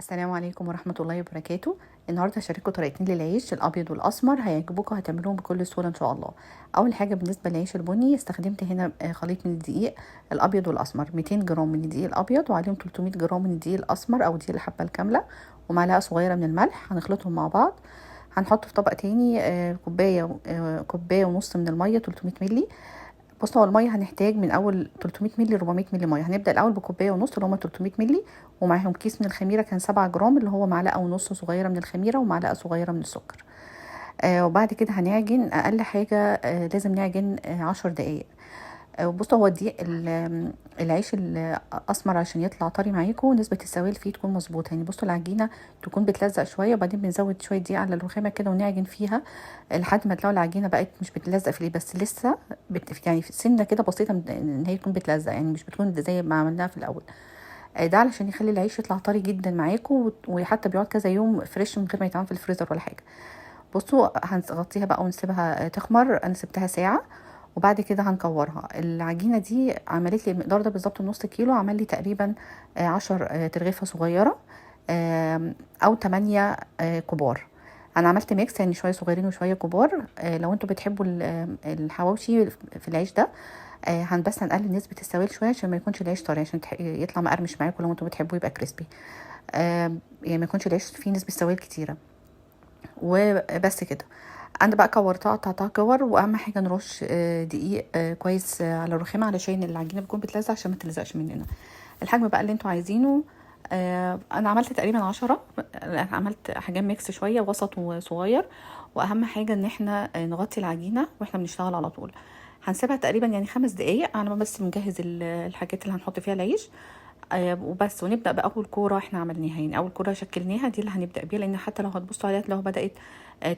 السلام عليكم ورحمة الله وبركاته. النهارده هشارككم طريقتين للعيش الابيض والاسمر، هيعجبوكم وهتعملوهم بكل سهولة ان شاء الله. اول حاجة بالنسبة للعيش البني استخدمت هنا خليط من الدقيق الابيض والاسمر، 200 جرام من الدقيق الابيض وعليهم 300 جرام من الدقيق الاسمر او دقيق الحبة الكاملة، ومعلقة صغيرة من الملح. هنخلطهم مع بعض. هنحط في طبق تاني كوباية ونص من المية 300 ملي. بصوا، هو الميه هنحتاج من اول 300 مللي 400 مللي ميه. هنبدا الاول بكوبايه ونص اللي هم 300 مللي، ومعاهم كيس من الخميره كان 7 جرام اللي هو معلقه ونص صغيره من الخميره ومعلقه صغيره من السكر. وبعد كده هنعجن اقل حاجه، لازم نعجن 10 دقائق. بصوا، هو الدقيق العيش الاسمر عشان يطلع طري معاكم نسبه السوائل فيه تكون مظبوطه. يعني بصوا، العجينه تكون بتلزق شويه وبعدين بنزود شويه دقيق على الرخامه كده ونعجن فيها لحد ما تلاقوا العجينه بقت مش بتلزق في بس لسه يعني في سنه كده بسيطه ان هي تكون بتلزق، يعني مش بتكون زي ما عملناها في الاول. ده علشان يخلي العيش يطلع طري جدا معاكم، وحتى بيقعد كذا يوم فريش من غير ما يتعمل في الفريزر ولا حاجه. بصوا، هنغطيها بقى ونسيبها تخمر. انا سبتها ساعه وبعد كده هنكورها. العجينه دي عملت لي المقدار ده بالظبط نص كيلو، عمل لي تقريبا 10 ترغيفه صغيره او 8 كبار. انا عملت ميكس، يعني شويه صغيرين وشويه كبار. لو انتوا بتحبوا الحواوشي في العيش ده، بس هنقلل نسبه السوائل شويه عشان ما يكونش العيش طري، عشان يطلع مقرمش معاكم لو انتوا بتحبوه يبقى كريسبي. يعني ما يكونش العيش فيه نسبه سوائل كتيره. وبس كده. انا بقى كورتها، قطعتها كور، واهم حاجه نرش دقيق كويس على الرخامه علشان العجينه بتكون بتلزق عشان ما تلزقش مننا. الحجم بقى اللي انتوا عايزينه، انا عملت تقريبا 10. عملت حجم ميكس شويه وسط وصغير. واهم حاجه ان احنا نغطي العجينه واحنا بنشتغل على طول. هنسيبها تقريبا يعني 5 دقايق على ما بس نجهز الحاجات اللي هنحط فيها العيش. وبس. ونبدا باول كوره احنا عملناها، يعني اول كوره شكلناها دي اللي هنبدا بيها، لان حتى لو هتبصوا عليها لو بدات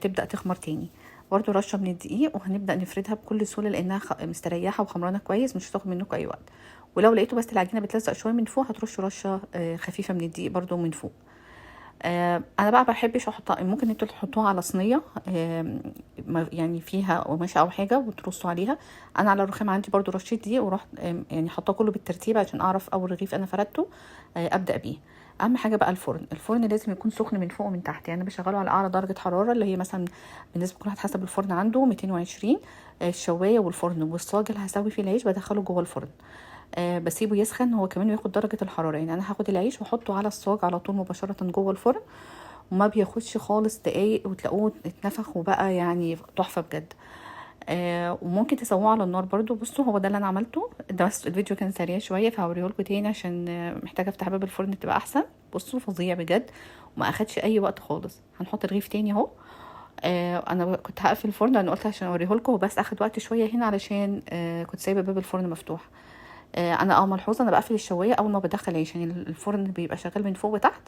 تبدا تخمر تاني. برضو رشه من الدقيق وهنبدا نفردها بكل سهوله لانها مستريحه وخمرانه كويس، مش هتاخد منكم اي وقت. ولو لقيتوا بس العجينه بتلزق شويه من فوق هترشوا رشه خفيفه من الدقيق برضو من فوق. انا بقى بحبش احطها، ممكن انتوا تحطوها على صينيه يعني فيها قماشه او حاجه وترصوا عليها. انا على الرخام عندي برضو رشيت دي ورحت يعني حاطاه كله بالترتيب عشان اعرف اول رغيف انا فردته ابدا بيه. اهم حاجه بقى الفرن لازم يكون سخن من فوق ومن تحت، يعني انا بشغله على اعلى درجه حراره اللي هي مثلا بالنسبه لكل واحد حسب الفرن عنده 220. الشوايه والفرن والصاج اللي هسوي فيه العيش بدخله جوه الفرن. بسيبه يسخن هو كمان وياخد درجه الحراره. يعني انا هاخد العيش واحطه على الصاج على طول مباشره جوه الفرن، وما بياخدش خالص دقايق وتلاقوه اتنفخ وبقى يعني تحفه بجد. وممكن تسووه على النار برضو. بصوا، هو ده اللي انا عملته ده، بس الفيديو كان سريع شويه فهوريه لكم تاني عشان محتاجه افتح باب الفرن تبقى احسن. بصوا، فظيع بجد وما اخدش اي وقت خالص. هنحط رغيف تاني اهو. انا كنت هقفل الفرن لان قلت عشان اوريه لكم، بس اخد وقت شويه هنا علشان كنت سايبه باب الفرن مفتوح. انا ملحوظه انا بقفل الشوايه اول ما بدخل عيش، يعني الفرن بيبقى شغال من فوق وتحت،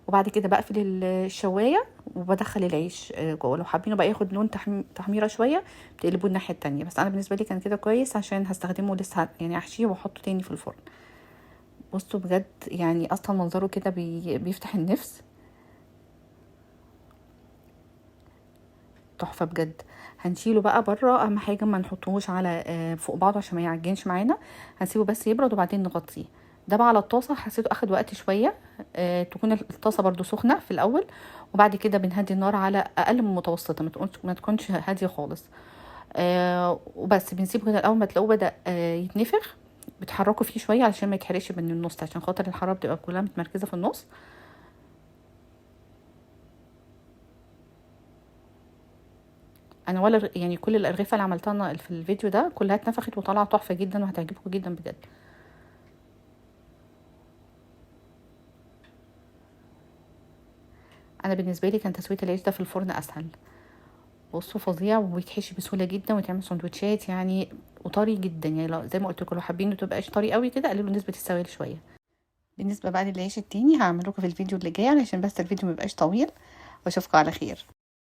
وبعد كده بقفل الشوايه وبدخل العيش جوه. لو حابينه بقى ياخد لون تحميره شويه بتقلبوه الناحيه التانية، بس انا بالنسبه لي كان كده كويس عشان هستخدمه لسه، يعني احشيه واحطه تاني في الفرن. بصوا بجد، يعني اصلا منظره كده بيفتح النفس، تحفه بجد. هنشيله بقى بره. اهم حاجه ما نحطوش على فوق بعضه عشان ما يعجنش معانا. هنسيبه بس يبرد وبعدين نغطيه. ده بقى على الطاسه حسيته اخد وقت شويه. تكون الطاسه برضو سخنه في الاول، وبعد كده بنهدي النار على اقل من متوسطه، ما تكونش هاديه خالص. وبس بنسيبه كده اول ما تلاقوه بدا يتنفخ. بتحركوا فيه شويه علشان ما يتحرقش من النص، عشان خاطر الحراره بتبقى كلها متمركزه في النص. انا ولا يعني كل الارغفه اللي عملتها في الفيديو ده كلها اتنفخت وطلعت تحفه جدا وهتعجبكم جدا بجد. انا بالنسبه لي كان تسويه العيش ده في الفرن اسهل. بصوا، فظيع وبيتحشي بسهوله جدا ويتعمل سندوتشات يعني، وطري جدا. يعني زي ما قلت لكم لو حابين انه تبقاش طري قوي كده قللوا نسبه السوائل شويه. بالنسبه بقى للعيش التاني هعمل لكم في الفيديو اللي جاي علشان بس الفيديو ميبقاش طويل، واشوفكم على خير.